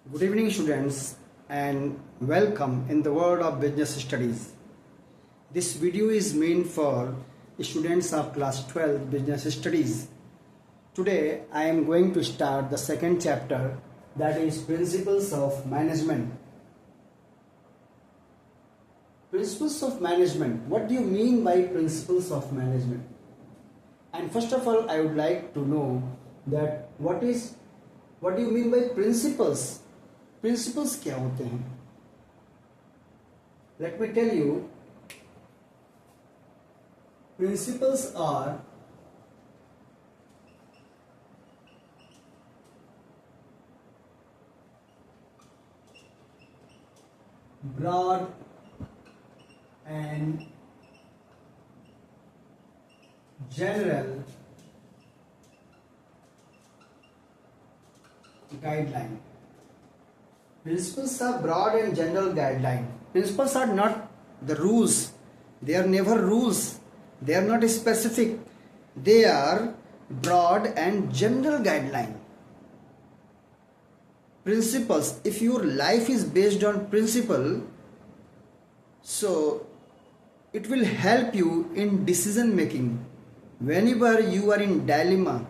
Good evening, students, and welcome in the world of business studies. This video is meant for students of class 12 business studies. Today, I am going to start the second chapter, that is Principles of Management. Principles of Management. What do you mean by Principles of Management? And first of all, I would like to know that what do you mean by principles? Principles क्या होते हैं? Let me tell you, principles are broad and general guideline. Principles are broad and general guideline. Principles are not the rules. They are never rules. They are not specific. They are broad and general guideline. Principles. If your life is based on principle, so it will help you in decision making. Whenever you are in dilemma,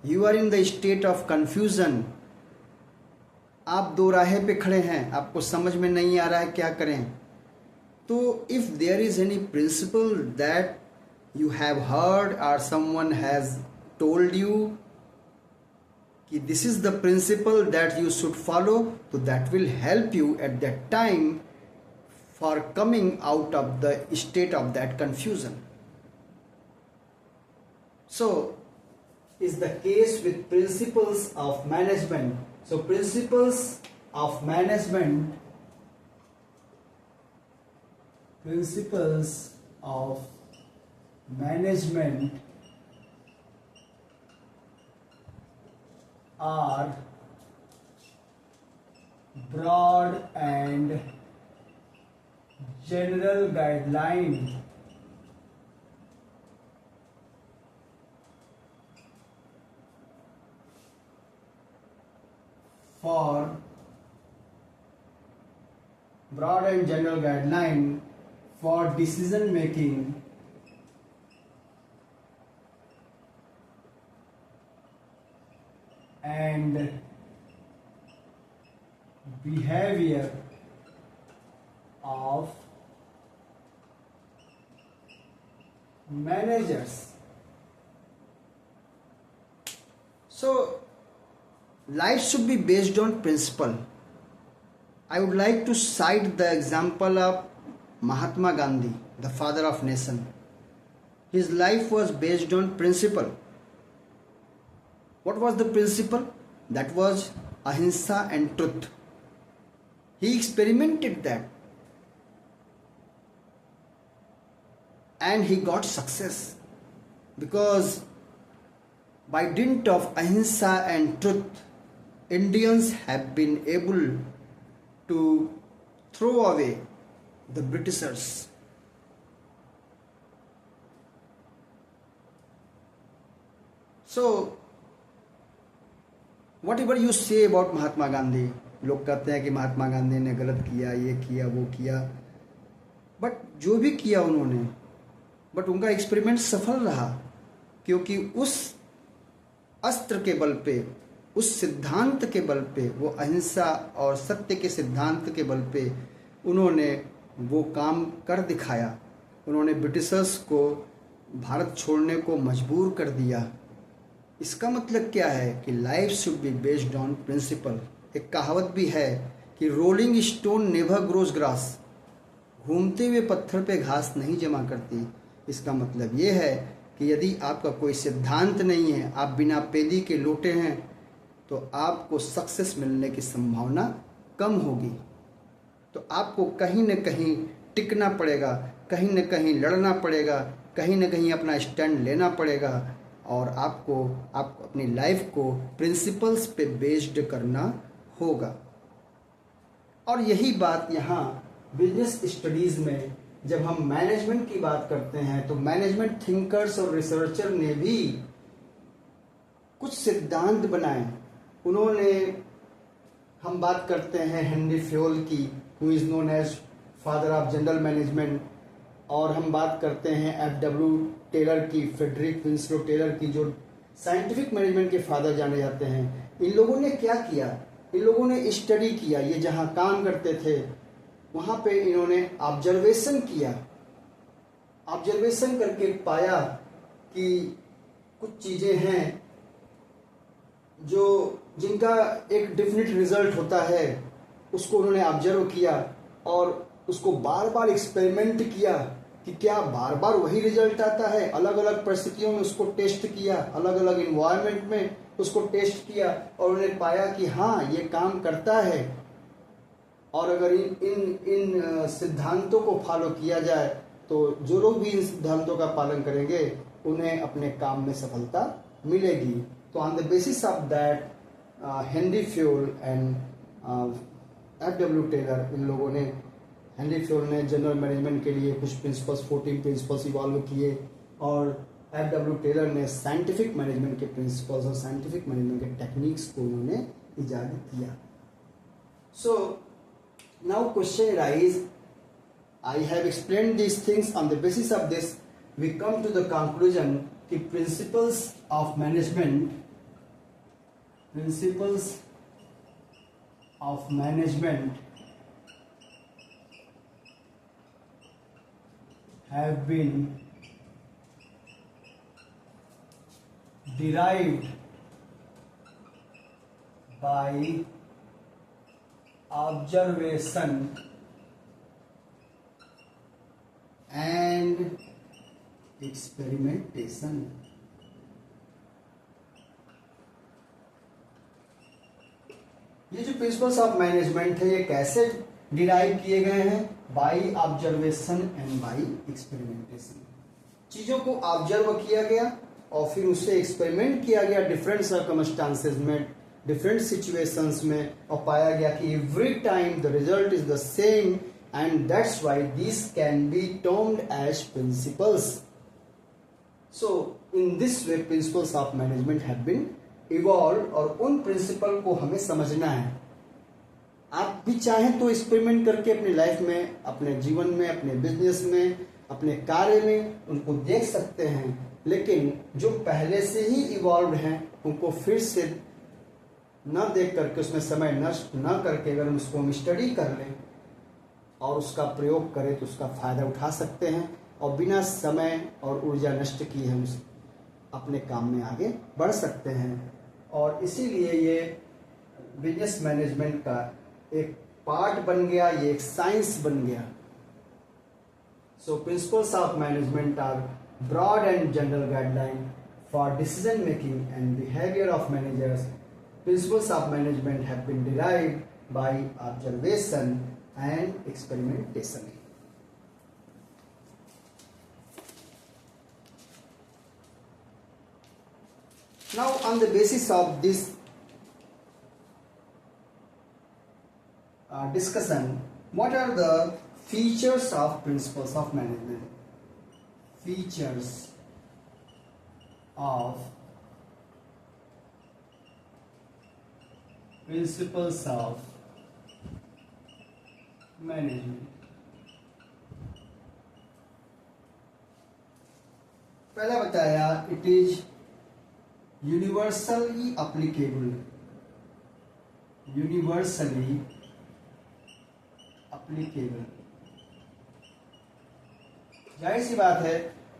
you are in the state of confusion, आप दो राहे पे खड़े हैं, आपको समझ में नहीं आ रहा है क्या करें, तो if there is any principle that you have heard और समवन हैज टोल्ड यू कि this is the principle that you should follow, तो that will help you at that time for coming out of the state of that confusion. So is the case with principles of management. So principles of management are broad and general guidelines for decision making and behavior of managers. So life should be based on principle. I would like to cite the example of Mahatma Gandhi, the father of nation. His life was based on principle. What was the principle? That was ahimsa and truth. He experimented that and he got success because by dint of ahimsa and truth, Indians have been able to throw away the Britishers. So, whatever you say about Mahatma Gandhi, लोग कहते हैं कि महात्मा गांधी ने गलत किया, ये किया, वो किया, बट जो भी किया उन्होंने, बट उनका एक्सपेरिमेंट सफल रहा क्योंकि उस अस्त्र के बल पे, उस सिद्धांत के बल पे, वो अहिंसा और सत्य के सिद्धांत के बल पे उन्होंने वो काम कर दिखाया. उन्होंने ब्रिटिशर्स को भारत छोड़ने को मजबूर कर दिया. इसका मतलब क्या है कि life should be based on principle. एक कहावत भी है कि rolling stone never grows grass, घूमते हुए पत्थर पे घास नहीं जमा करती. इसका मतलब ये है कि यदि आपका कोई सिद्धांत नहीं है, आप बिना पेदी के लोटे हैं, तो आपको सक्सेस मिलने की संभावना कम होगी. तो आपको कहीं न कहीं टिकना पड़ेगा, कहीं न कहीं लड़ना पड़ेगा, कहीं न कहीं अपना स्टैंड लेना पड़ेगा और आपको अपनी लाइफ को प्रिंसिपल्स पे बेस्ड करना होगा. और यही बात यहाँ बिजनेस स्टडीज़ में जब हम मैनेजमेंट की बात करते हैं तो मैनेजमेंट थिंकर्स और रिसर्चर ने भी कुछ सिद्धांत बनाए. उन्होंने हम बात करते हैं हेनरी फ्योल की, who is known as father of general management, और हम बात करते हैं F.W. टेलर की, फ्रेडरिक विंस्लो टेलर की, जो साइंटिफिक मैनेजमेंट के फादर जाने जाते हैं। इन लोगों ने क्या किया? इन लोगों ने स्टडी किया। ये जहाँ काम करते थे वहाँ पे इन्होंने ऑब्जर्वेशन किया। ऑब्जर्वेशन करके पाया कि कुछ चीज़ें हैं जो जिनका एक डेफिनेट रिजल्ट होता है, उसको उन्होंने ऑब्जर्व किया और उसको बार बार एक्सपेरिमेंट किया कि क्या बार बार वही रिजल्ट आता है। अलग अलग परिस्थितियों में उसको टेस्ट किया, अलग अलग इन्वायरमेंट में उसको टेस्ट किया और उन्होंने पाया कि हाँ, ये काम करता है। और अगर इन सिद्धांतों को फॉलो किया जाए तो जो लोग भी इन सिद्धांतों का पालन करेंगे उन्हें अपने काम में सफलता मिलेगी। तो on the basis of that Henry Fayol and F.W. Taylor, इन लोगों ने, हेनरी फ्योल ने जनरल मैनेजमेंट के लिए कुछ प्रिंसिपल्स, 14 प्रिंसिपल्स इवॉल्व किए और F.W. टेलर ने साइंटिफिक मैनेजमेंट के प्रिंसिपल्स और साइंटिफिक मैनेजमेंट के टेक्निक्स को उन्होंने इजाद किया। So now question rise, I have explained these things. On the basis of this, we come to the conclusion कि principles of management have been derived by observation and experimentation। ये जो principles of management है ये कैसे derive किए गए हैं? By observation and by experimentation. चीजों को ऑब्जर्व किया गया और फिर उससे एक्सपेरिमेंट किया गया डिफरेंट सर्कमस्टांसेस में, डिफरेंट सिचुएशंस में, और पाया गया कि every time the result is the same, and that's why these can be termed as principles. So in this way principles of management have been evolved और उन प्रिंसिपल को हमें समझना है। आप भी चाहें तो एक्सपेरिमेंट करके अपनी लाइफ में, अपने जीवन में, अपने बिजनेस में, अपने कार्य में उनको देख सकते हैं, लेकिन जो पहले से ही इवॉल्व हैं उनको फिर से न देख करके, उसमें समय नष्ट न करके अगर उसको हम स्टडी कर लें और उसका प्रयोग करें तो उसका फायदा उठा सकते हैं और बिना समय और ऊर्जा नष्ट किए हम अपने काम में आगे बढ़ सकते हैं। और इसीलिए ये बिजनेस मैनेजमेंट का एक पार्ट बन गया, ये एक साइंस बन गया। So principles of management are broad and general guideline for decision making and behaviour of managers. Principles of management have been derived by observation and experimentation. Now on the basis of this discussion, what are the features of principles of management? Features of principles of management. पहला बताया it is universally applicable. Universally applicable, जाहिर सी बात है,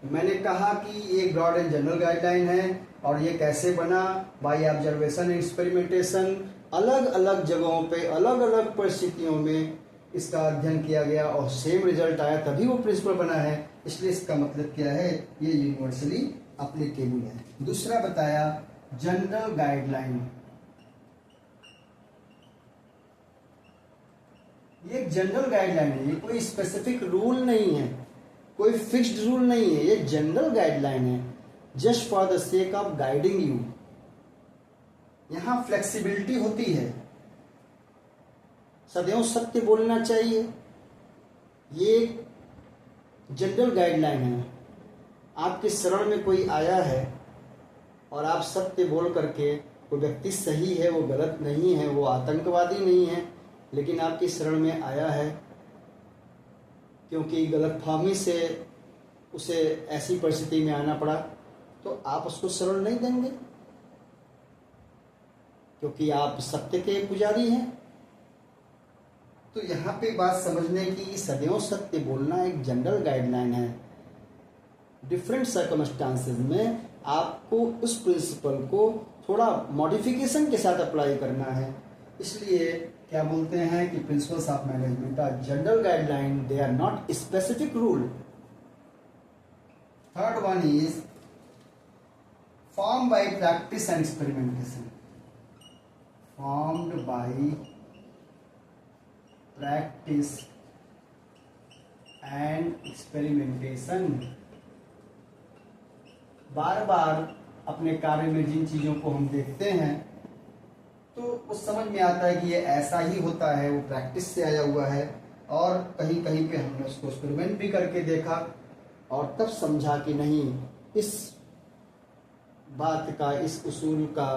मैंने कहा कि ये broad and general guideline है और ये कैसे बना? By observation and experimentation. अलग अलग जगहों पे, अलग अलग परिस्थितियों में इसका अध्ययन किया गया और सेम रिजल्ट आया, तभी वो प्रिंसिपल बना है। इसलिए इसका मतलब क्या है? ये यूनिवर्सली एप्लीकेबल है। दूसरा बताया जनरल गाइडलाइन। ये एक जनरल गाइडलाइन है, ये कोई स्पेसिफिक रूल नहीं है, कोई फिक्स्ड रूल नहीं है, ये जनरल गाइडलाइन है, just for the sake of guiding you. यहां फ्लेक्सिबिलिटी होती है, सदैव सत्य बोलना चाहिए। ये जनरल गाइडलाइन है। आपके शरण में कोई आया है और आप सत्य बोल करके कोई व्यक्ति सही है, वो गलत नहीं है, वो आतंकवादी नहीं है, लेकिन आपकी शरण में आया है क्योंकि गलतफहमी से उसे ऐसी परिस्थिति में आना पड़ा, तो आप उसको शरण नहीं देंगे क्योंकि आप सत्य के पुजारी हैं। तो यहाँ पे बात समझने की, सदैव सत्य बोलना एक जनरल गाइडलाइन है। डिफरेंट सर्कमस्टांसेस में आपको उस प्रिंसिपल को थोड़ा मॉडिफिकेशन के साथ अप्लाई करना है। इसलिए क्या बोलते हैं कि principles of management are general guideline, they are not specific rule. Third one is form by practice and experimentation. Formed by practice and experimentation. बार बार अपने कार्य में जिन चीज़ों को हम देखते हैं तो उस समझ में आता है कि ये ऐसा ही होता है, वो प्रैक्टिस से आया हुआ है, और कहीं कहीं पे हमने उसको एक्सपेरिमेंट भी करके देखा और तब समझा कि नहीं, इस बात का, इस उसूल का,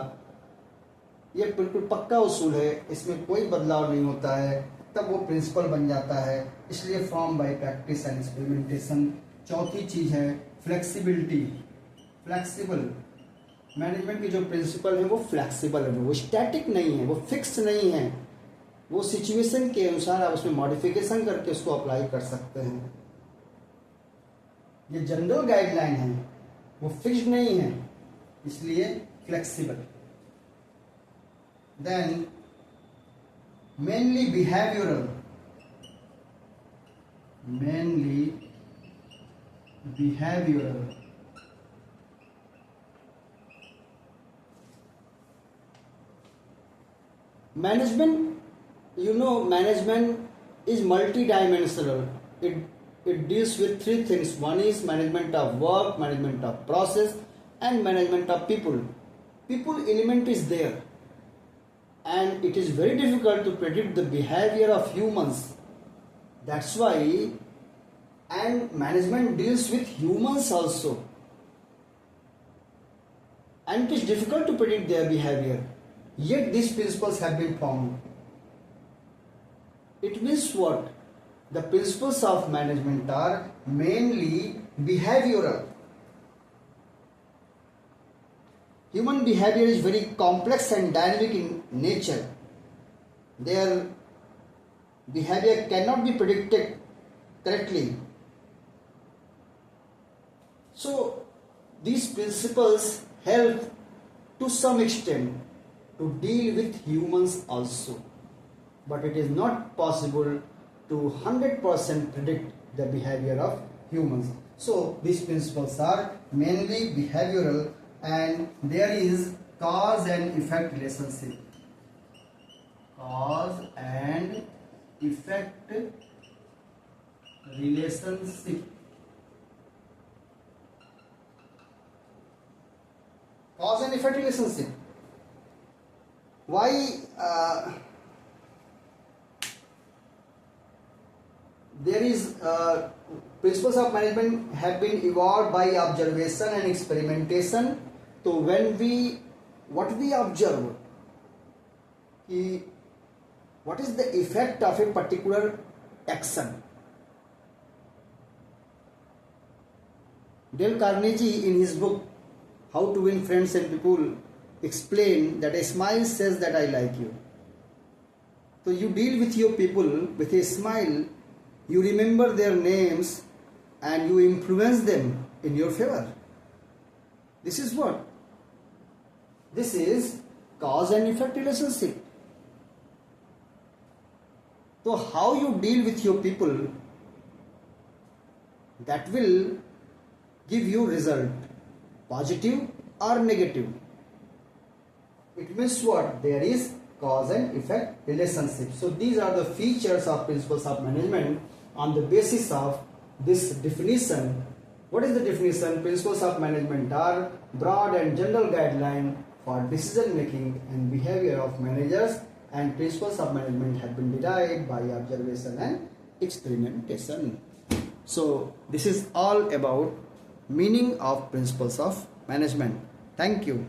ये बिल्कुल पक्का उसूल है, इसमें कोई बदलाव नहीं होता है, तब वो प्रिंसिपल बन जाता है। इसलिए form by practice and experimentation. चौथी चीज है फ्लेक्सिबिलिटी। फ्लेक्सिबल मैनेजमेंट की जो प्रिंसिपल है वो फ्लेक्सिबल है, वो स्टैटिक नहीं है, वो फिक्स नहीं है, वो सिचुएशन के अनुसार आप उसमें मॉडिफिकेशन करके उसको अप्लाई कर सकते हैं। ये जनरल गाइडलाइन है, वो फिक्स्ड नहीं है, इसलिए flexible. Then mainly behavioural. Mainly behavioural. Management, management is multi-dimensional. It deals with three things. One is management of work, management of process, and management of people. People element is there, and it is very difficult to predict the behavior of humans. That's why, and management deals with humans also, and it is difficult to predict their behavior. Yet these principles have been formed. It means what? The principles of management are mainly behavioral. Human behavior is very complex and dynamic in nature. Their behavior cannot be predicted correctly. So these principles help to some extent to deal with humans also, but it is not possible to 100% predict the behavior of humans. So these principles are mainly behavioral, and there is cause and effect relationship. Cause and effect relationship. Cause and effect relationship. Why there is principles of management have been evolved by observation and experimentation. So when what we observe, what is the effect of a particular action. Dale Carnegie in his book How to Win Friends and People explain that a smile says that I like you. So you deal with your people with a smile, you remember their names and you influence them in your favor. This is what? This is cause and effect relationship. So how you deal with your people, that will give you result, positive or negative. It means what? There is cause and effect relationship. So these are the features of principles of management on the basis of this definition. What is the definition? Principles of management are broad and general guideline for decision making and behavior of managers, and principles of management have been derived by observation and experimentation. So this is all about meaning of principles of management. Thank you.